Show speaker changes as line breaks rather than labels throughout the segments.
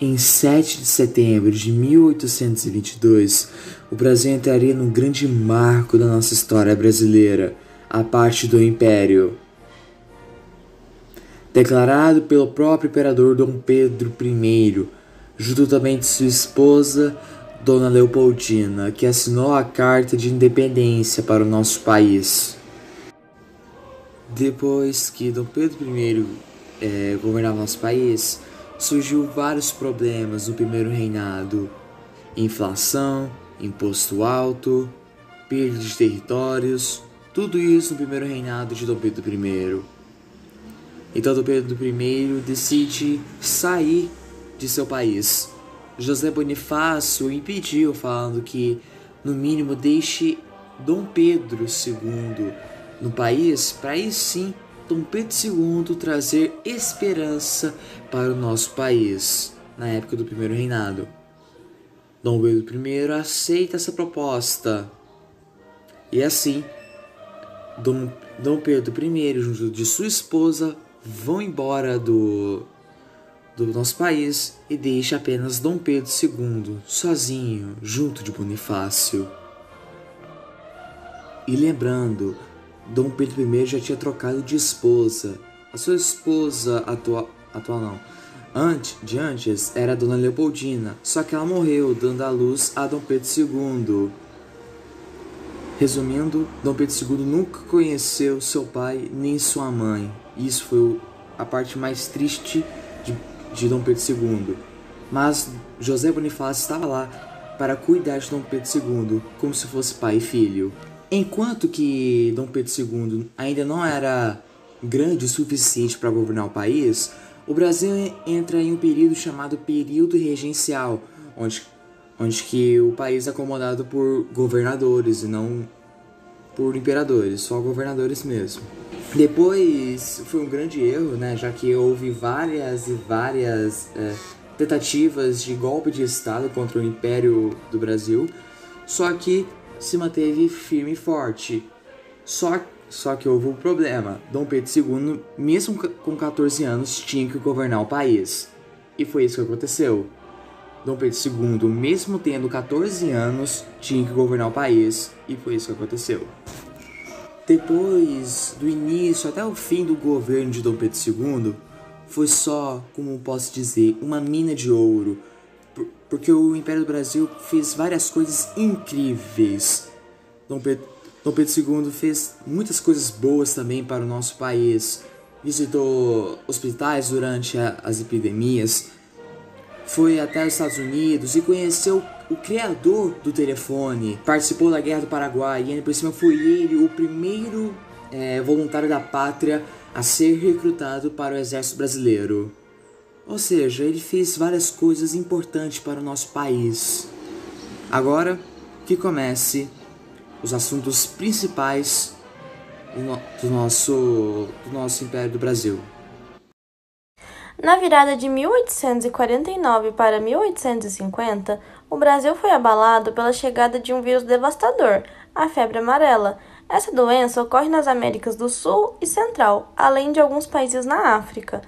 Em 7 de setembro de 1822, o Brasil entraria num grande marco da nossa história brasileira, a parte do Império. Declarado pelo próprio imperador Dom Pedro I, junto também de sua esposa, Dona Leopoldina, que assinou a Carta de Independência para o nosso país. Depois que Dom Pedro I governava nosso país, surgiu vários problemas no primeiro reinado: inflação, imposto alto, perda de territórios, tudo isso no primeiro reinado de Dom Pedro I. Então Dom Pedro I decide sair de seu país. José Bonifácio o impediu, falando que, no mínimo, deixe Dom Pedro II no país, para aí sim Dom Pedro II trazer esperança para o nosso país, na época do primeiro reinado. Dom Pedro I aceita essa proposta. E assim, Dom Pedro I, junto de sua esposa, vão embora do nosso país e deixa apenas Dom Pedro II sozinho, junto de Bonifácio. E lembrando, Dom Pedro I já tinha trocado de esposa. A sua esposa atual não, antes era a Dona Leopoldina, só que ela morreu dando à luz a Dom Pedro II. Resumindo, Dom Pedro II nunca conheceu seu pai nem sua mãe. Isso foi a parte mais triste de Dom Pedro II. Mas José Bonifácio estava lá para cuidar de Dom Pedro II, como se fosse pai e filho. Enquanto que Dom Pedro II ainda não era grande o suficiente para governar o país, o Brasil entra em um período chamado período regencial, onde que o país é comandado por governadores e não por imperadores, só governadores mesmo. Depois foi um grande erro, né, já que houve várias tentativas de golpe de estado contra o Império do Brasil, só que se manteve firme e forte. Só que houve um problema. Dom Pedro II, mesmo com 14 anos, tinha que governar o país. E foi isso que aconteceu. Dom Pedro II, mesmo tendo 14 anos, tinha que governar o país. E foi isso que aconteceu. Depois do início até o fim do governo de Dom Pedro II, foi só, como posso dizer, uma mina de ouro. Porque o Império do Brasil fez várias coisas incríveis. Dom Pedro II fez muitas coisas boas também para o nosso país. Visitou hospitais durante as epidemias. Foi até os Estados Unidos e conheceu o criador do telefone. Participou da Guerra do Paraguai e ainda por cima foi ele o primeiro voluntário da pátria a ser recrutado para o exército brasileiro. Ou seja, ele fez várias coisas importantes para o nosso país. Agora que comece os assuntos principais do nosso Império do Brasil.
Na virada de 1849 para 1850, o Brasil foi abalado pela chegada de um vírus devastador, a febre amarela. Essa doença ocorre nas Américas do Sul e Central, além de alguns países na África.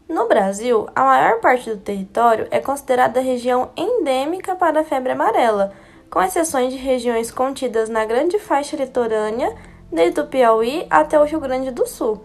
No Brasil, a maior parte do território é considerada região endêmica para a febre amarela, com exceções de regiões contidas na grande faixa litorânea, desde o Piauí até o Rio Grande do Sul.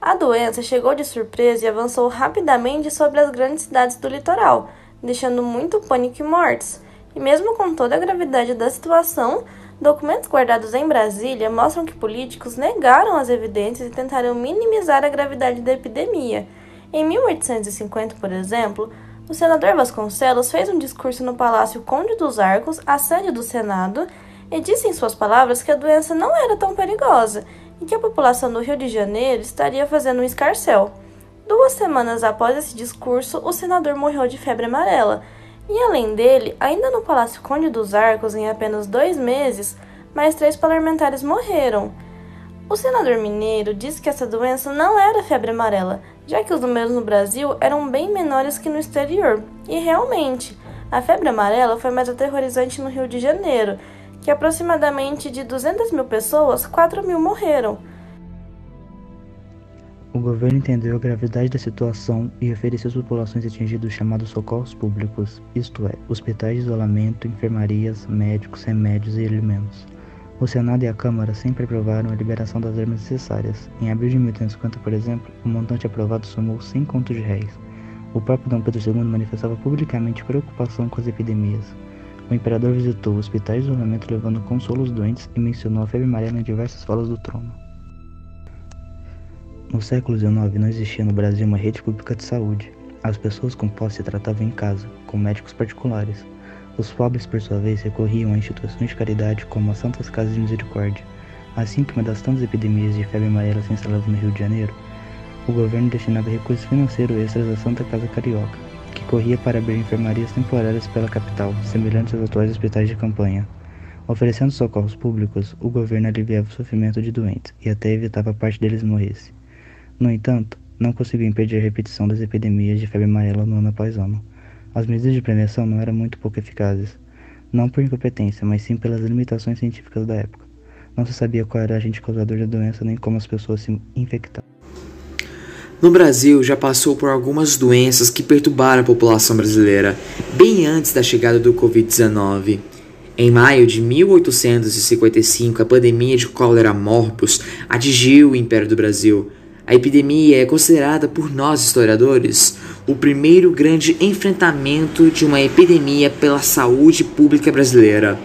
A doença chegou de surpresa e avançou rapidamente sobre as grandes cidades do litoral, deixando muito pânico e mortes. E mesmo com toda a gravidade da situação, documentos guardados em Brasília mostram que políticos negaram as evidências e tentaram minimizar a gravidade da epidemia. Em 1850, por exemplo, o senador Vasconcelos fez um discurso no Palácio Conde dos Arcos, a sede do Senado, e disse em suas palavras que a doença não era tão perigosa e que a população do Rio de Janeiro estaria fazendo um escarcéu. 2 semanas após esse discurso, o senador morreu de febre amarela, e além dele, ainda no Palácio Conde dos Arcos, em apenas 2 meses, mais 3 parlamentares morreram. O senador mineiro disse que essa doença não era febre amarela, já que os números no Brasil eram bem menores que no exterior. E realmente, a febre amarela foi mais aterrorizante no Rio de Janeiro, que aproximadamente de 200 mil pessoas, 4 mil morreram.
O governo entendeu a gravidade da situação e ofereceu às populações atingidas os chamados socorros públicos, isto é, hospitais de isolamento, enfermarias, médicos, remédios e alimentos. O Senado e a Câmara sempre aprovaram a liberação das armas necessárias. Em abril de 1850, por exemplo, o montante aprovado somou 100 contos de réis. O próprio Dom Pedro II manifestava publicamente preocupação com as epidemias. O imperador visitou hospitais de isolamento levando consolo aos doentes e mencionou a febre amarela em diversas falas do trono. No século XIX não existia no Brasil uma rede pública de saúde. As pessoas com posse se tratavam em casa, com médicos particulares. Os pobres, por sua vez, recorriam a instituições de caridade como as Santas Casas de Misericórdia. Assim que uma das tantas epidemias de febre amarela se instalava no Rio de Janeiro, o governo destinava recursos financeiros extras à Santa Casa Carioca, que corria para abrir enfermarias temporárias pela capital, semelhantes aos atuais hospitais de campanha. Oferecendo socorros públicos, o governo aliviava o sofrimento de doentes e até evitava parte deles morresse. No entanto, não conseguiu impedir a repetição das epidemias de febre amarela no ano após ano. As medidas de prevenção não eram muito pouco eficazes, não por incompetência, mas sim pelas limitações científicas da época. Não se sabia qual era o agente causador da doença nem como as pessoas se infectavam.
No Brasil, já passou por algumas doenças que perturbaram a população brasileira, bem antes da chegada do Covid-19. Em maio de 1855, a pandemia de cólera morbus atingiu o Império do Brasil. A epidemia é considerada por nós historiadores o primeiro grande enfrentamento de uma epidemia pela saúde pública brasileira.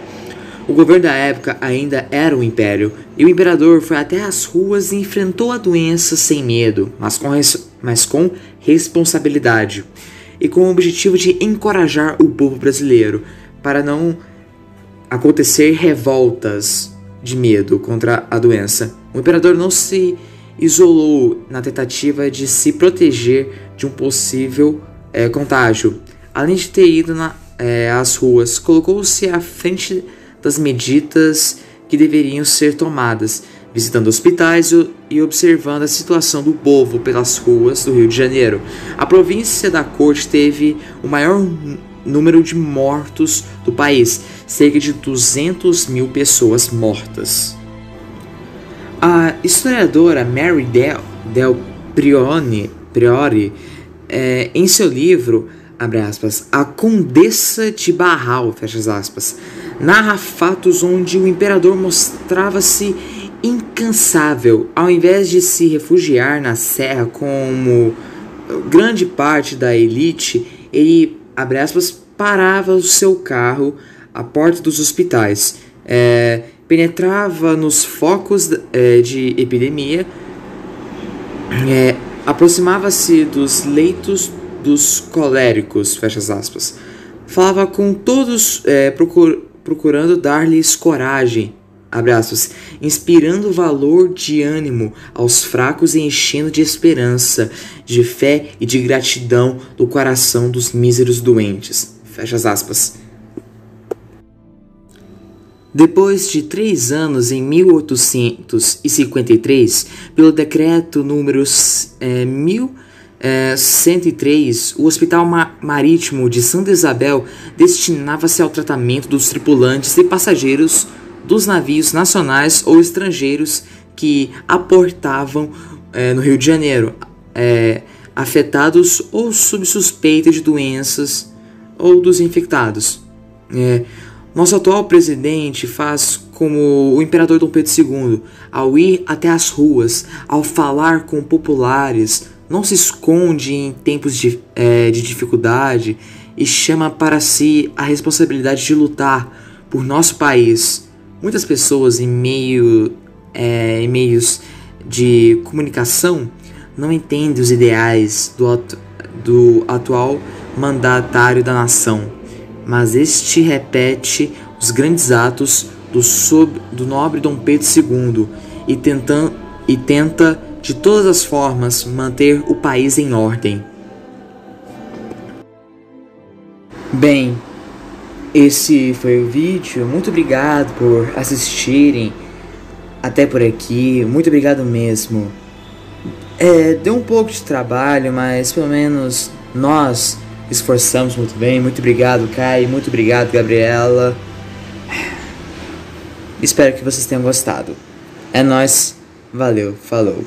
O governo da época ainda era um império, e o imperador foi até as ruas e enfrentou a doença sem medo, mas com responsabilidade, e com o objetivo de encorajar o povo brasileiro para não acontecer revoltas de medo contra a doença. O imperador não se isolou na tentativa de se proteger de um possível contágio. Além de ter ido às ruas, colocou-se à frente das medidas que deveriam ser tomadas, visitando hospitais e observando a situação do povo pelas ruas do Rio de Janeiro. A província da Corte teve o maior número de mortos do país, cerca de 200 mil pessoas mortas. A historiadora Mary Del Priori, em seu livro, abre aspas, A Condessa de Barral, fecha aspas, narra fatos onde o imperador mostrava-se incansável. Ao invés de se refugiar na serra como grande parte da elite, ele, abre aspas, parava o seu carro à porta dos hospitais, penetrava nos focos de epidemia, aproximava-se dos leitos dos coléricos, fecha aspas, falava com todos, procurando dar-lhes coragem, abre aspas, inspirando valor de ânimo aos fracos e enchendo de esperança, de fé e de gratidão do coração dos míseros doentes, fecha aspas. Depois de 3 anos, em 1853, pelo decreto número 1103, o Hospital Marítimo de Santa Isabel destinava-se ao tratamento dos tripulantes e passageiros dos navios nacionais ou estrangeiros que aportavam no Rio de Janeiro, afetados ou sob suspeita de doenças ou dos infectados. Nosso atual presidente faz como o imperador Dom Pedro II, ao ir até as ruas, ao falar com populares, não se esconde em tempos de dificuldade e chama para si a responsabilidade de lutar por nosso país. Muitas pessoas em meios de comunicação não entendem os ideais do atual mandatário da nação, mas este repete os grandes atos do nobre Dom Pedro II e tenta de todas as formas manter o país em ordem. Bem, esse foi o vídeo. Muito obrigado por assistirem até por aqui. Muito obrigado mesmo. Deu um pouco de trabalho, mas pelo menos nós esforçamos muito bem. Muito obrigado, Kai. Muito obrigado, Gabriela. Espero que vocês tenham gostado. É nóis. Valeu. Falou.